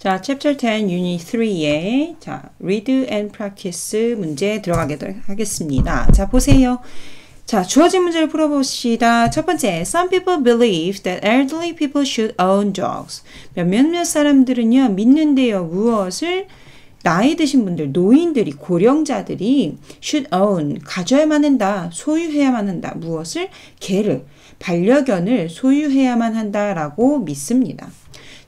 자, Chapter 10, Unit 3에 자, Read and Practice 문제 들어가도록 하겠습니다. 자, 보세요. 자, 주어진 문제를 풀어봅시다. 첫 번째, Some people believe that elderly people should own dogs. 몇몇 사람들은요, 믿는데요, 무엇을? 나이 드신 분들, 노인들이, 고령자들이 should own, 가져야만 한다, 소유해야만 한다. 무엇을? 개를, 반려견을 소유해야만 한다라고 믿습니다.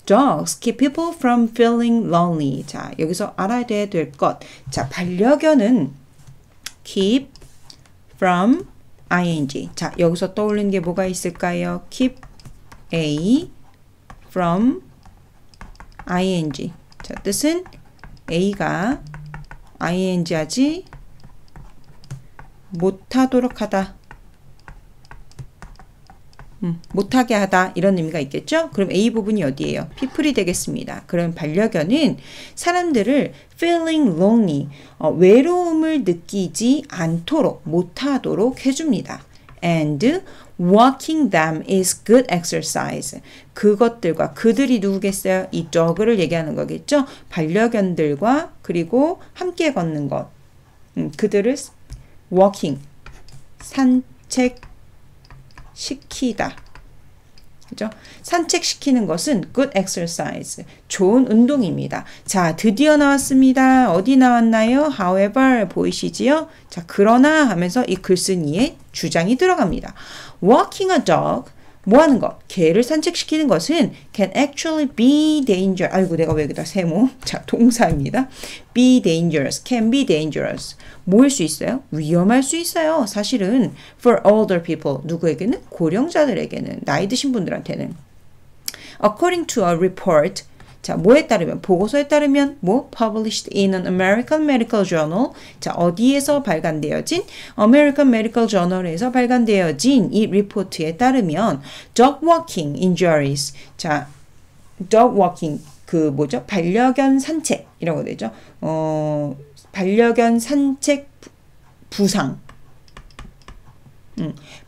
Dogs keep people from feeling lonely. 자, 여기서 알아야 될 것. 자, 반려견은 keep from ing. 자, 여기서 떠오르는 게 뭐가 있을까요? keep a from ing. 자, 뜻은 a가 ing 하지 못하도록 하다. 못하게 하다 이런 의미가 있겠죠? 그럼 A 부분이 어디예요? people이 되겠습니다. 그럼 반려견은 사람들을 feeling lonely, 외로움을 느끼지 않도록, 못하도록 해줍니다. And walking them is good exercise. 그것들과 그들이 누구겠어요? 이 dog를 얘기하는 거겠죠? 반려견들과 그리고 함께 걷는 것. 그들을 walking, 산책 시키다. 그죠? 산책시키는 것은 good exercise. 좋은 운동입니다. 자, 드디어 나왔습니다. 어디 나왔나요? However, 보이시지요? 자, 그러나 하면서 이 글쓴이에 주장이 들어갑니다. Walking a dog, 뭐 하는 것? 개를 산책시키는 것은 can actually be dangerous. 아이고, 내가 왜 여기다 세모? 자, 동사입니다. be dangerous, can be dangerous. 뭐일 수 있어요? 위험할 수 있어요. 사실은 for older people, 누구에게는? 고령자들에게는, 나이 드신 분들한테는. According to a report, 자, 뭐에 따르면? 보고서에 따르면 뭐? Published in an American Medical Journal. 자, 어디에서 발간되어진? American Medical Journal에서 발간되어진 이 리포트에 따르면 dog walking injuries. 자, dog walking 그 뭐죠? 반려견 산책이라고 되죠. 반려견 산책 부상.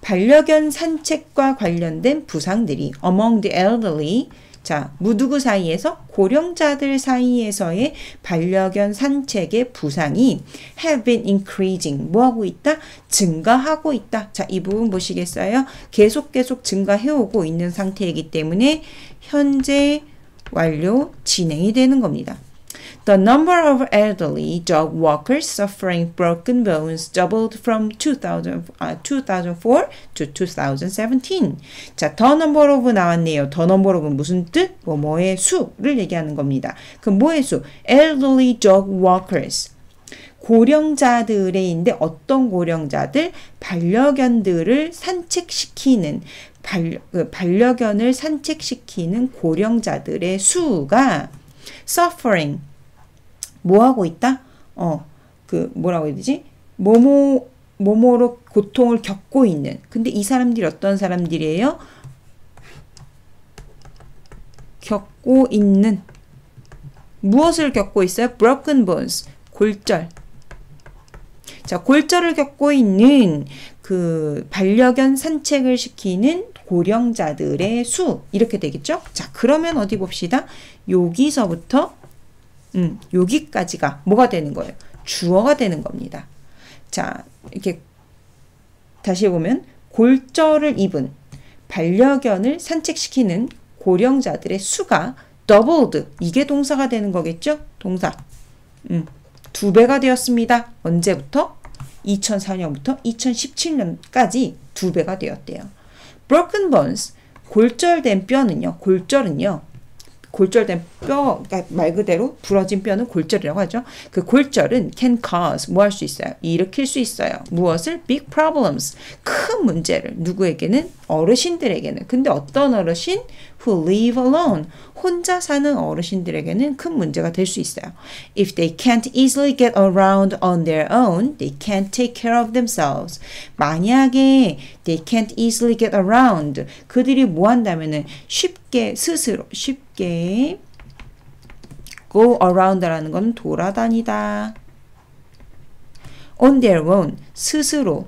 반려견 산책과 관련된 부상들이 among the elderly. 자, 누구 사이에서? 고령자들 사이에서의 반려견 산책의 부상이 have been increasing. 뭐하고 있다? 증가하고 있다. 자, 이 부분 보시겠어요? 계속 증가해오고 있는 상태이기 때문에 현재 완료 진행이 되는 겁니다. The number of elderly dog walkers suffering broken bones doubled from 2004 to 2017. 자, the number of 나왔네요. the number of 무슨 뜻? 뭐의 수를 얘기하는 겁니다. 그럼 뭐의 수? elderly dog walkers. 고령자들의인데 어떤 고령자들? 반려견들을 산책시키는 반려견을 산책시키는 고령자들의 수가 suffering 뭐하고 있다? 뭐라고 해야 되지? 뭐뭐로 고통을 겪고 있는. 근데 이 사람들이 어떤 사람들이에요? 겪고 있는. 무엇을 겪고 있어요? broken bones. 골절. 자, 골절을 겪고 있는 그 반려견 산책을 시키는 고령자들의 수. 이렇게 되겠죠? 자, 그러면 어디 봅시다. 여기서부터 여기까지가 뭐가 되는 거예요? 주어가 되는 겁니다. 자, 이렇게 다시 보면 골절을 입은 반려견을 산책시키는 고령자들의 수가 doubled. 이게 동사가 되는 거겠죠? 동사. 2배가 되었습니다. 언제부터? 2004년부터 2017년까지 2배가 되었대요. broken bones, 골절된 뼈는요. 골절된 뼈, 그러니까 말 그대로 부러진 뼈는 골절이라고 하죠. 그 골절은 can cause, 뭐 할 수 있어요? 일으킬 수 있어요. 무엇을? big problems, 큰 문제를. 누구에게는? 어르신들에게는. 근데 어떤 어르신? who live alone, 혼자 사는 어르신들에게는 큰 문제가 될 수 있어요. If they can't easily get around on their own, they can't take care of themselves. 만약에 they can't easily get around, 그들이 뭐 한다면은 쉽게 go around라는 건 돌아다니다. on their own, 스스로,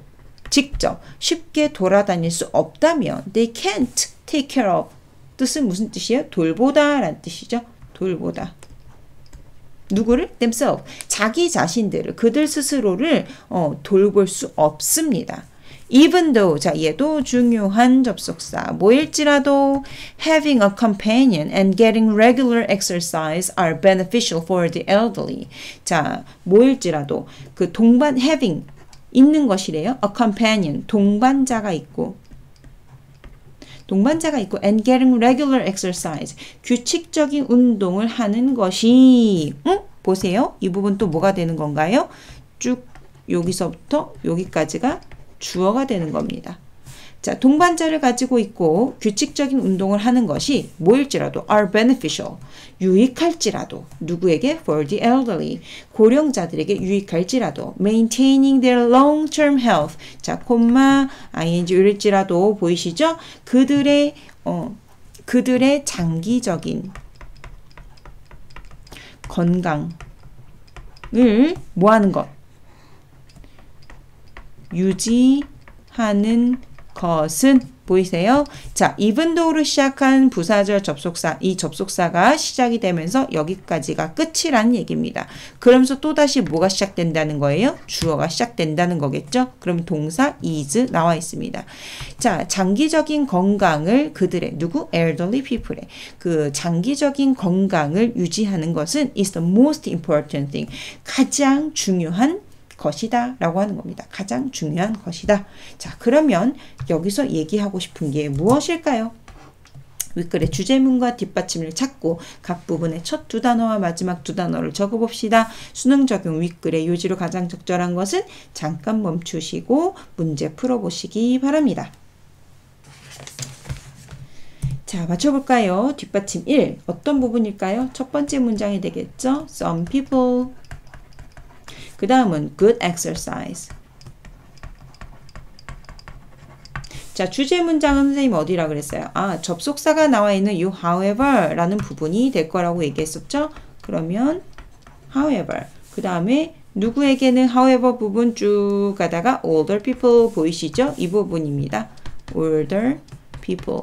직접 쉽게 돌아다닐 수 없다면 they can't take care of. 뜻은 무슨 뜻이에요? 돌보다 라는 뜻이죠. 돌보다. 누구를? themselves. 자기 자신들을, 그들 스스로를 돌볼 수 없습니다. Even though, 자, 얘도 중요한 접속사. 뭐일지라도 having a companion and getting regular exercise are beneficial for the elderly. 자, 뭐일지라도 그 동반 having 있는 것이래요. A companion, 동반자가 있고 and getting regular exercise, 규칙적인 운동을 하는 것이 보세요. 이 부분 또 뭐가 되는 건가요? 쭉 여기서부터 여기까지가 주어가 되는 겁니다. 자, 동반자를 가지고 있고 규칙적인 운동을 하는 것이 뭐일지라도 are beneficial, 유익할지라도 누구에게? for the elderly, 고령자들에게 유익할지라도 maintaining their long-term health, 자, 콤마 ing일지라도 보이시죠? 그들의 장기적인 건강을 뭐하는 것? 유지하는 것은 보이세요? 자, even though로 시작한 부사절 접속사, 이 접속사가 시작이 되면서 여기까지가 끝이라는 얘기입니다. 그러면서 또다시 뭐가 시작된다는 거예요? 주어가 시작된다는 거겠죠? 그럼 동사 is 나와 있습니다. 자, 장기적인 건강을 그들의 누구? elderly people의 그 장기적인 건강을 유지하는 것은 is the most important thing. 가장 중요한 것이다 라고 하는 겁니다. 가장 중요한 것이다. 자, 그러면 여기서 얘기하고 싶은 게 무엇일까요? 윗글의 주제문과 뒷받침을 찾고 각 부분의 첫 두 단어와 마지막 두 단어를 적어봅시다. 수능 적용 윗글의 요지로 가장 적절한 것은 잠깐 멈추시고 문제 풀어보시기 바랍니다. 자, 맞춰볼까요? 뒷받침 1. 어떤 부분일까요? 첫 번째 문장이 되겠죠? Some people. 그 다음은 good exercise. 자, 주제 문장은 선생님 어디라 그랬어요? 아, 접속사가 나와 있는 이 however 라는 부분이 될 거라고 얘기했었죠? 그러면 however. 그 다음에 누구에게는 however 부분 쭉 가다가 older people 보이시죠? 이 부분입니다. older people.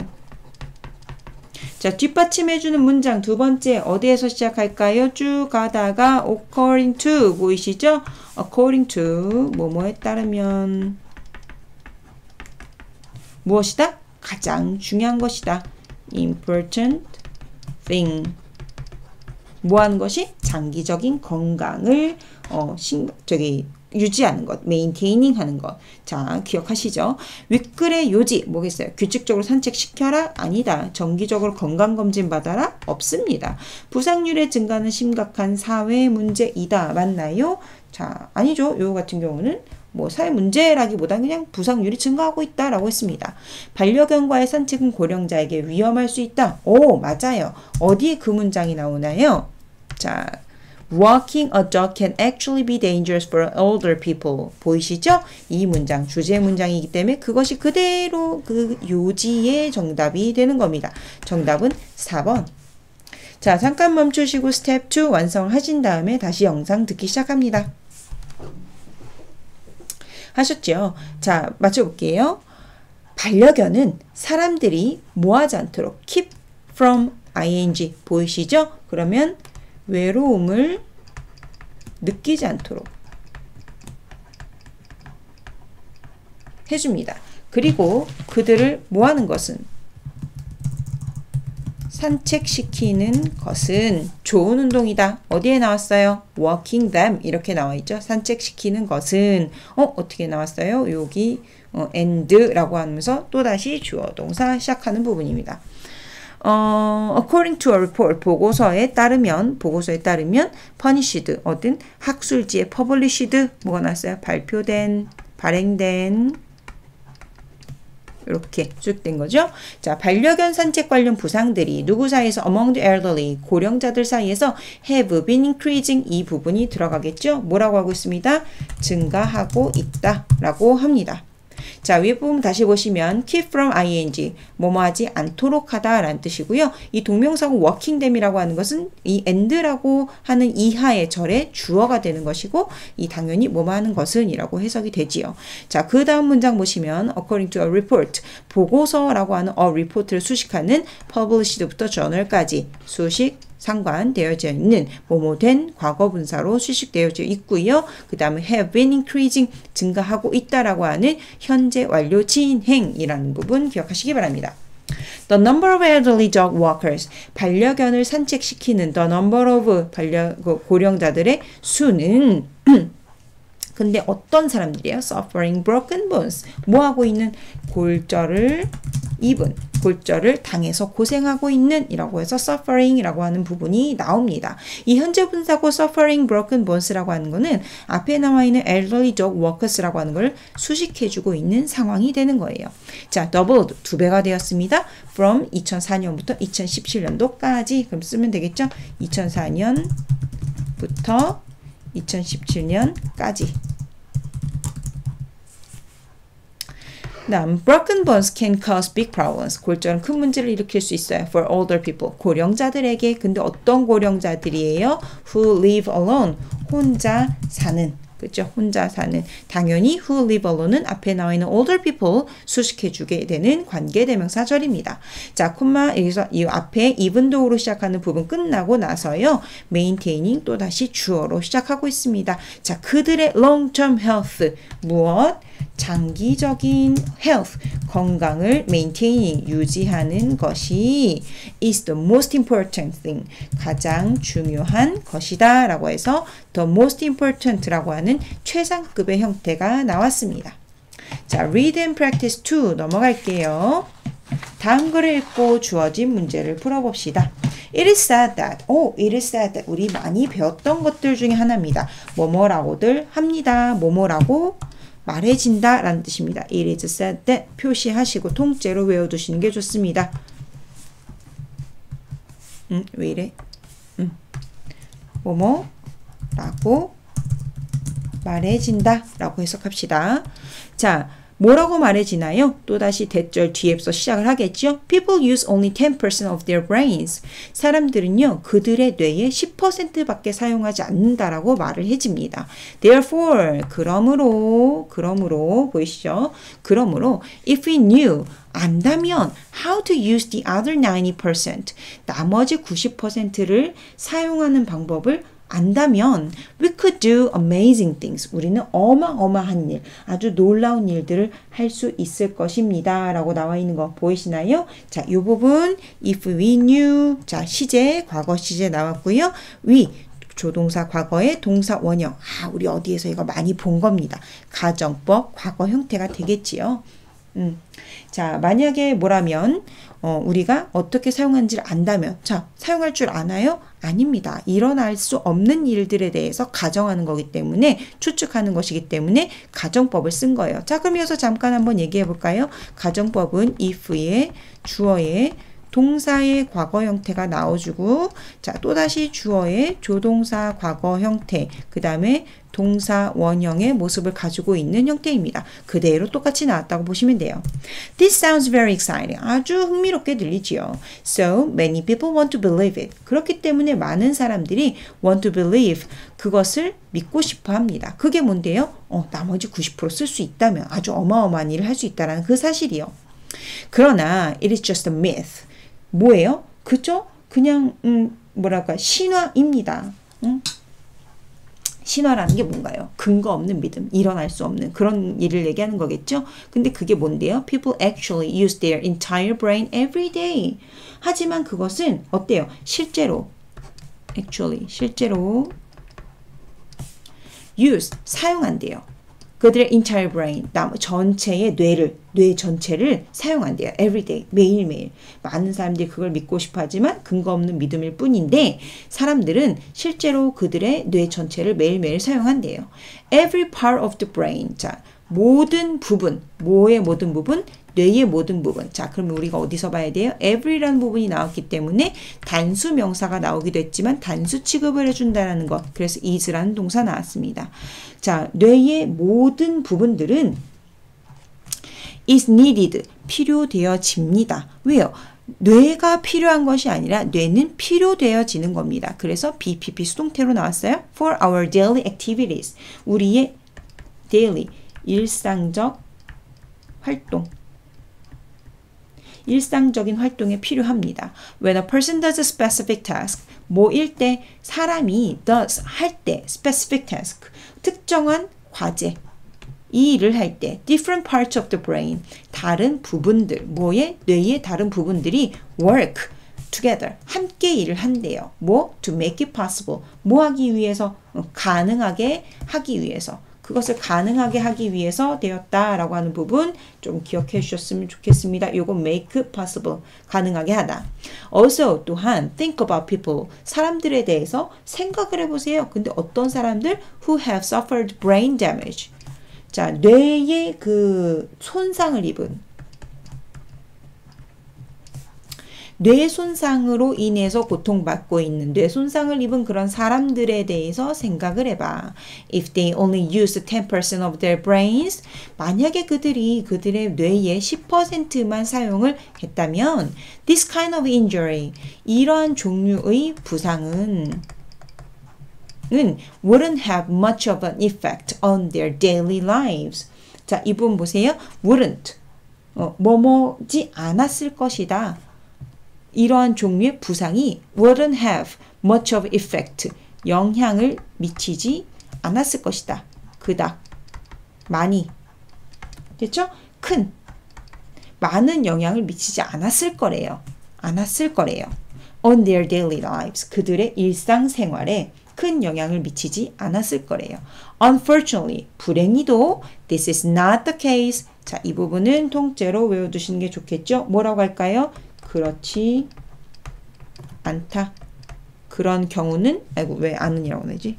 자, 뒷받침해주는 문장 두 번째 어디에서 시작할까요? 쭉 가다가 according to 보이시죠? according to 뭐뭐에 따르면 무엇이다? 가장 중요한 것이다. important thing. 뭐 하는 것이? 장기적인 건강을 유지하는 것, maintaining 하는 것. 자, 기억하시죠? 윗글의 요지 뭐겠어요? 규칙적으로 산책시켜라? 아니다. 정기적으로 건강검진 받아라? 없습니다. 부상률의 증가는 심각한 사회 문제이다. 맞나요? 자, 아니죠. 요 같은 경우는 뭐 사회 문제라기보다는 그냥 부상률이 증가하고 있다라고 했습니다. 반려견과의 산책은 고령자에게 위험할 수 있다. 오, 맞아요. 어디에 그 문장이 나오나요? 자, Walking a dog can actually be dangerous for older people. 보이시죠? 이 문장, 주제 문장이기 때문에 그것이 그대로 그 요지의 정답이 되는 겁니다. 정답은 4번. 자, 잠깐 멈추시고 스텝 2 완성하신 다음에 다시 영상 듣기 시작합니다. 하셨죠? 자, 맞춰볼게요. 반려견은 사람들이 뭐하지 않도록 keep from ing 보이시죠? 그러면 외로움을 느끼지 않도록 해줍니다. 그리고 그들을 뭐하는 것은? 산책시키는 것은 좋은 운동이다. 어디에 나왔어요? walking them 이렇게 나와 있죠. 산책시키는 것은 어떻게 나왔어요? 여기 and라고 하면서 또다시 주어 동사 시작하는 부분입니다. according to a report 보고서에 따르면 punished 어떤 학술지에 published 뭐가 나왔어요? 발표된, 발행된 이렇게 쭉 된 거죠. 자, 반려견 산책 관련 부상들이 누구 사이에서 among the elderly 고령자들 사이에서 have been increasing 이 부분이 들어가겠죠. 뭐라고 하고 있습니다? 증가하고 있다라고 합니다. 자, 위에 부분 다시 보시면 keep from ing 뭐뭐하지 않도록 하다 라는 뜻이고요. 이 동명사고 working them이라고 하는 것은 이 and라고 하는 이하의 절의 주어가 되는 것이고 이 당연히 뭐뭐하는 것은 이라고 해석이 되지요. 자, 그 다음 문장 보시면 according to a report 보고서라고 하는 a report를 수식하는 published부터 journal까지 수식 상관되어져 있는 뭐뭐 된 과거 분사로 수식되어져 있고요. 그 다음에 have been increasing 증가하고 있다라고 하는 현재 완료 진행이라는 부분 기억하시기 바랍니다. The number of elderly dog walkers 반려견을 산책시키는 the number of 고령자들의 수는 근데 어떤 사람들이에요? Suffering broken bones 뭐하고 있는 골절을 입은 골절을 당해서 고생하고 있는 이라고 해서 suffering이라고 하는 부분이 나옵니다. 이 현재 분사고 suffering broken bones라고 하는 거는 앞에 나와 있는 elderly dog walkers라고 하는 걸 수식해주고 있는 상황이 되는 거예요. 자, doubled 2배가 되었습니다. from 2004년부터 2017년도까지 그럼 쓰면 되겠죠? 2004년부터 2017년까지. 다음, broken bones can cause big problems. 골절은 큰 문제를 일으킬 수 있어요. For older people. 고령자들에게. 근데 어떤 고령자들이에요? Who live alone. 혼자 사는. 그죠? 혼자 사는. 당연히 who live alone은 앞에 나와 있는 older people 수식해주게 되는 관계대명사절입니다. 자, 콤마 여기서 이 앞에 even though로 시작하는 부분 끝나고 나서요. maintaining 또다시 주어로 시작하고 있습니다. 자, 그들의 long-term health 무엇? 장기적인 health, 건강을 maintaining, 유지하는 것이 is the most important thing, 가장 중요한 것이다 라고 해서 the most important 라고 하는 최상급의 형태가 나왔습니다. 자, read and practice 2 넘어갈게요. 다음 글을 읽고 주어진 문제를 풀어봅시다. It is said that, it is said that 우리 많이 배웠던 것들 중에 하나입니다. 뭐뭐라고들 합니다. 뭐뭐라고 말해진다 라는 뜻입니다. It is said that 표시하시고 통째로 외워두시는 게 좋습니다. 왜 이래? 뭐뭐라고 말해진다 라고 해석합시다. 자, 뭐라고 말해지나요? 또다시 대절 뒤에서 시작을 하겠죠? People use only 10% of their brains. 사람들은요, 그들의 뇌의 10%밖에 사용하지 않는다라고 말을 해집니다. Therefore, 그러므로, 보이시죠? 그러므로, if we knew, 안다면, how to use the other 90%, 나머지 90%를 사용하는 방법을 안다면 we could do amazing things. 우리는 어마어마한 일, 아주 놀라운 일들을 할 수 있을 것입니다. 라고 나와 있는 거 보이시나요? 자, 이 부분 if we knew. 자, 시제, 과거 시제 나왔고요. we 조동사 과거의 동사 원형. 우리 어디에서 이거 많이 본 겁니다. 가정법 과거 형태가 되겠지요. 자, 만약에 뭐라면 우리가 어떻게 사용하는지를 안다면 자, 사용할 줄 아나요? 아닙니다. 일어날 수 없는 일들에 대해서 가정하는 거기 때문에 추측하는 것이기 때문에 가정법을 쓴 거예요. 자, 그럼 여기서 잠깐 한번 얘기해 볼까요? 가정법은 if의 주어의 동사의 과거 형태가 나와주고 자, 또다시 주어의 조동사 과거 형태 그 다음에 동사 원형의 모습을 가지고 있는 형태입니다. 그대로 똑같이 나왔다고 보시면 돼요. This sounds very exciting. 아주 흥미롭게 들리지요. So many people want to believe it. 그렇기 때문에 많은 사람들이 want to believe 그것을 믿고 싶어 합니다. 그게 뭔데요? 나머지 90% 쓸 수 있다면 아주 어마어마한 일을 할 수 있다는 그 사실이요. 그러나 it is just a myth. 뭐예요? 그죠? 그냥 뭐랄까 신화입니다. 신화라는 게 뭔가요? 근거 없는 믿음, 일어날 수 없는 그런 일을 얘기하는 거겠죠? 근데 그게 뭔데요? People actually use their entire brain every day. 하지만 그것은 어때요? 실제로 use, 사용한대요. 그들의 entire brain, 전체의 뇌 전체를 사용한대요. everyday, 매일매일. 많은 사람들이 그걸 믿고 싶어 하지만 근거 없는 믿음일 뿐인데 사람들은 실제로 그들의 뇌 전체를 매일매일 사용한대요. Every part of the brain. 자, 모든 부분, 뭐의 모든 부분? 뇌의 모든 부분. 자, 그러면 우리가 어디서 봐야 돼요? every라는 부분이 나왔기 때문에 단수 명사가 나오기도 했지만 단수 취급을 해준다는 것. 그래서 is라는 동사 나왔습니다. 자, 뇌의 모든 부분들은 is needed. 필요되어집니다. 왜요? 뇌가 필요한 것이 아니라 뇌는 필요되어지는 겁니다. 그래서 BPP 수동태로 나왔어요. For our daily activities. 우리의 daily, 일상적 활동. 일상적인 활동에 필요합니다. When a person does a specific task, 뭐일 때 사람이 does 할 때 specific task 특정한 과제 이 일을 할 때 different parts of the brain 다른 부분들 뭐의 뇌의 다른 부분들이 work together 함께 일을 한대요. 뭐 to make it possible 뭐 하기 위해서 가능하게 하기 위해서 그것을 가능하게 하기 위해서 되었다라고 하는 부분 좀 기억해 주셨으면 좋겠습니다. 요거 make possible 가능하게 하다. Also 또한 think about people 사람들에 대해서 생각을 해보세요. 근데 어떤 사람들 who have suffered brain damage 자 뇌의 그 손상을 입은 뇌 손상으로 인해서 고통받고 있는 뇌 손상을 입은 그런 사람들에 대해서 생각을 해봐. If they only use 10% of their brains, 만약에 그들이 그들의 뇌의 10%만 사용을 했다면 this kind of injury, 이러한 종류의 부상은 wouldn't have much of an effect on their daily lives. 자, 이 부분 보세요. wouldn't, 뭐뭐지 않았을 것이다. 이러한 종류의 부상이 wouldn't have much of effect 영향을 미치지 않았을 것이다. 그닥 많이 됐죠? 큰 많은 영향을 미치지 않았을 거래요. on their daily lives 그들의 일상생활에 큰 영향을 미치지 않았을 거래요. Unfortunately 불행히도 this is not the case. 자, 이 부분은 통째로 외워두시는 게 좋겠죠? 뭐라고 할까요? 그렇지 않다. 그런 경우는 아이고 왜 않으니라고 내지?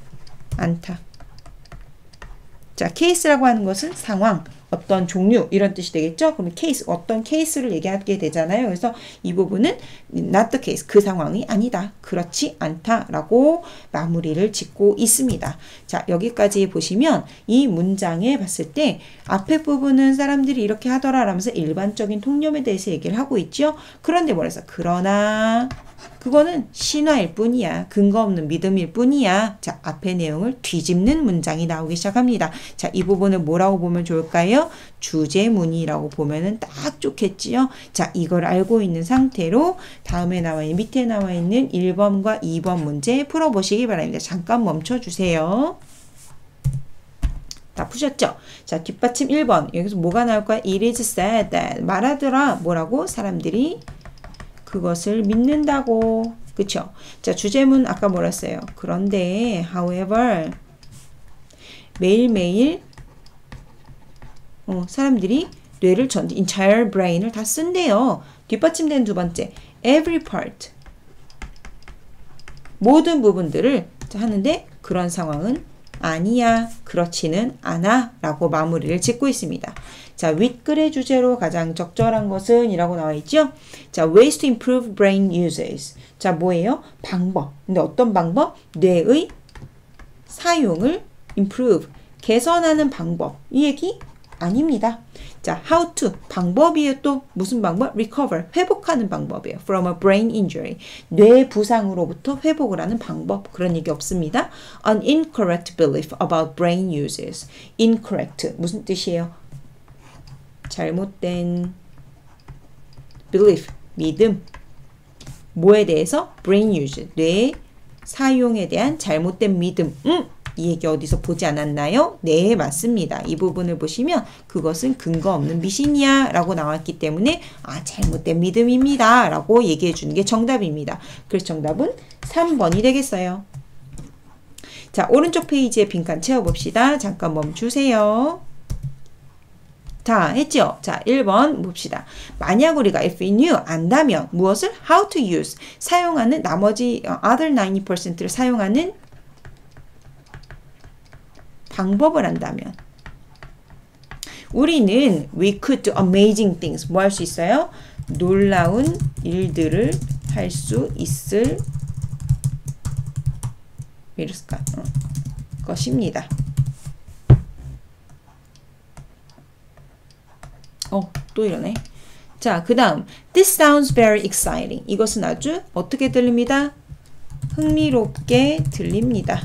않다. 자, 케이스라고 하는 것은 상황, 어떤 종류 이런 뜻이 되겠죠? 그럼 케이스, 어떤 케이스를 얘기하게 되잖아요. 그래서 이 부분은 not the case, 그 상황이 아니다. 그렇지 않다라고 마무리를 짓고 있습니다. 자, 여기까지 보시면 이 문장에 봤을 때 앞에 부분은 사람들이 이렇게 하더라 라면서 일반적인 통념에 대해서 얘기를 하고 있죠. 그런데 뭐래서 그러나 그거는 신화일 뿐이야. 근거 없는 믿음일 뿐이야. 자, 앞의 내용을 뒤집는 문장이 나오기 시작합니다. 자, 이 부분을 뭐라고 보면 좋을까요? 주제문이라고 보면은 딱 좋겠지요. 자, 이걸 알고 있는 상태로 다음에 나와 있는 밑에 나와 있는 1번과 2번 문제 풀어보시기 바랍니다. 잠깐 멈춰주세요. 다 푸셨죠? 자, 뒷받침 1번. 여기서 뭐가 나올까요? It is said that. 말하더라. 뭐라고? 사람들이 그것을 믿는다고. 그쵸? 자, 주제문 아까 뭐라 했어요? 그런데 however 매일매일 사람들이 뇌를 entire brain을 다 쓴대요. 뒷받침된 두 번째 every part 모든 부분들을 하는데 그런 상황은 아니야, 그렇지는 않아 라고 마무리를 짓고 있습니다. 자, 윗글의 주제로 가장 적절한 것은 이라고 나와 있죠. 자, ways to improve brain uses. 자, 뭐예요? 방법. 근데 어떤 방법? 뇌의 사용을 improve, 개선하는 방법. 이 얘기 아닙니다. 자, how to, 방법이에요. 또 무슨 방법? recover, 회복하는 방법이에요. from a brain injury, 뇌 부상으로부터 회복을 하는 방법. 그런 얘기 없습니다. an incorrect belief about brain uses. incorrect, 무슨 뜻이에요? 잘못된 belief, 믿음. 뭐에 대해서? brain use, 뇌 사용에 대한 잘못된 믿음. 이 얘기 어디서 보지 않았나요? 네, 맞습니다. 이 부분을 보시면 그것은 근거 없는 미신이야 라고 나왔기 때문에 잘못된 믿음입니다 라고 얘기해 주는 게 정답입니다. 그래서 정답은 3번이 되겠어요. 자, 오른쪽 페이지에 빈칸 채워봅시다. 잠깐 멈추세요. 자, 했죠? 자, 1번 봅시다. 만약 우리가 if we knew, 안다면 무엇을? how to use, 사용하는 나머지 other 90%를 사용하는 방법을 안다면 우리는 we could do amazing things. 뭐 할 수 있어요? 놀라운 일들을 할 수 있을 것입니다. 또 이러네. 자, 그 다음 this sounds very exciting. 이것은 아주 어떻게 들립니다? 흥미롭게 들립니다.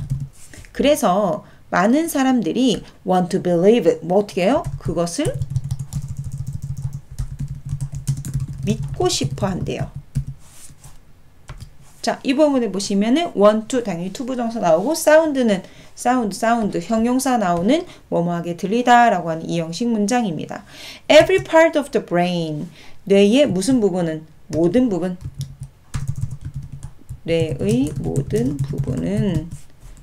그래서 많은 사람들이 want to believe it. 뭐 어떻게 해요? 그것을 믿고 싶어 한대요. 자, 이 부분을 보시면은 want to 당연히 to 부정사 나오고 sound는 사운드 형용사 나오는 뭐뭐하게 들리다 라고 하는 이 형식 문장입니다. Every part of the brain 뇌의 무슨 부분은 모든 부분 뇌의 모든 부분은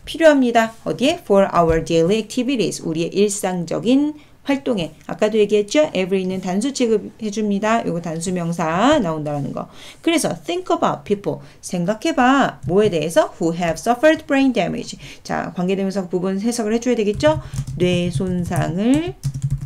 필요합니다. 어디에? For our daily activities 우리의 일상적인 활동에 아까도 얘기했죠? every는 단수 취급해줍니다. 이거 단수 명사 나온다는 거. 그래서 think about people 생각해봐. 뭐에 대해서? who have suffered brain damage. 자, 관계대명사 부분 해석을 해줘야 되겠죠? 뇌 손상을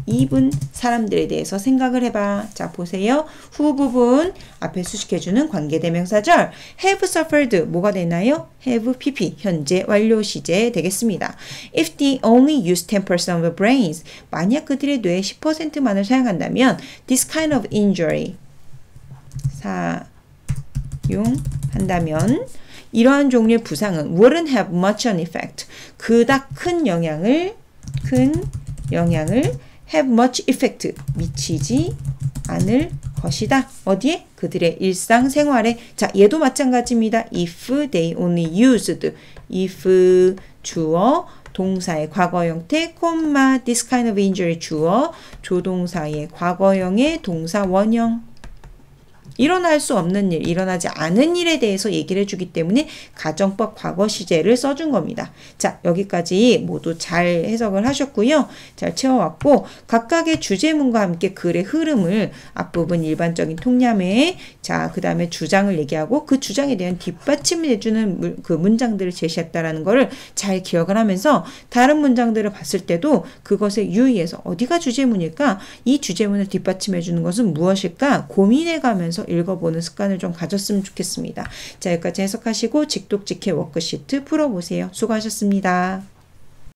입은 사람들에 대해서 생각을 해봐. 자, 보세요. 후 부분 앞에 수식해주는 관계대명사절 have suffered 뭐가 되나요? have pp 현재 완료 시제 되겠습니다. If they only use 10% of the brains 만약 그들의 뇌의 10%만을 사용한다면 this kind of injury 사용한다면 이러한 종류의 부상은 wouldn't have much an effect 그닥 큰 영향을 have much effect 미치지 않을 것이다. 어디에? 그들의 일상생활에. 자, 얘도 마찬가지입니다. If they only used if 주어 동사의 과거 형태, this kind of injury 주어 조동사의 과거형의 동사 원형 일어날 수 없는 일, 일어나지 않은 일에 대해서 얘기를 해주기 때문에 가정법 과거 시제를 써준 겁니다. 자, 여기까지 모두 잘 해석을 하셨고요. 잘 채워왔고 각각의 주제문과 함께 글의 흐름을 앞부분 일반적인 통념에 자, 그 다음에 주장을 얘기하고 그 주장에 대한 뒷받침을 해주는 그 문장들을 제시했다라는 거를 잘 기억을 하면서 다른 문장들을 봤을 때도 그것에 유의해서 어디가 주제문일까? 이 주제문을 뒷받침해주는 것은 무엇일까? 고민해가면서 읽어보는 습관을 좀 가졌으면 좋겠습니다. 자, 여기까지 해석하시고 직독직해 워크시트 풀어보세요. 수고하셨습니다.